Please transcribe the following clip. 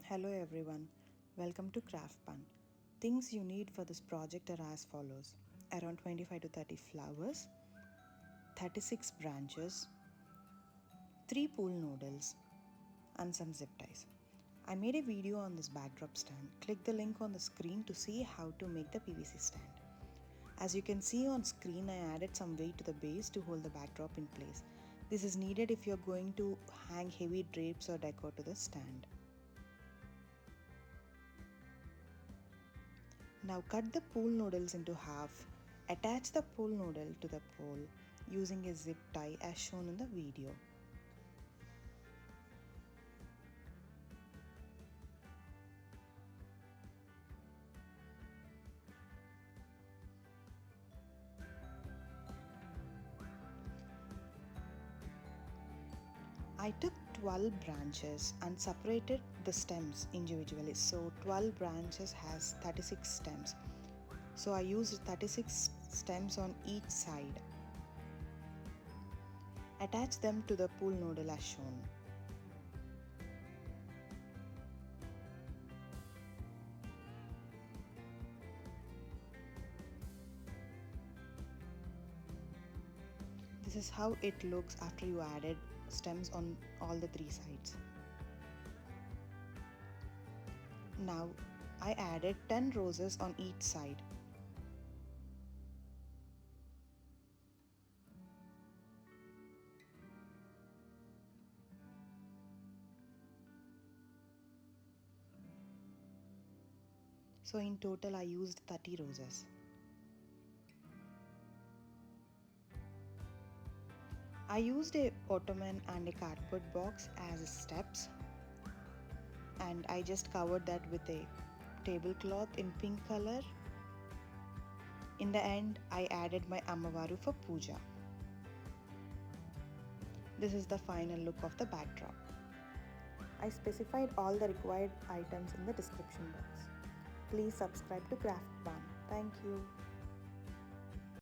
Hello everyone, welcome to Craft Pan. Things you need for this project are as follows: around 25 to 30 flowers, 36 branches, 3 pool noodles, and some zip ties. I made a video on this backdrop stand. Click the link on the screen to see how to make the PVC stand. As you can see on screen, I added some weight to the base to hold the backdrop in place. This is needed if you're going to hang heavy drapes or decor to the stand. Now cut the pool noodles into half. Attach the pool noodle to the pole using a zip tie as shown in the video. I took 12 branches and separated the stems individually. So 12 branches has 36 stems. So I used 36 stems on each side. Attach them to the pool noodle as shown. This is how it looks after you added stems on all the 3 sides. Now I added 10 roses on each side. So in total I used 30 roses. I used a ottoman and a cardboard box as steps, and I just covered that with a tablecloth in pink color. In the end, I added my Ammavaru for puja. This is the final look of the backdrop. I specified all the required items in the description box. Please subscribe to Craft Pan. Thank you.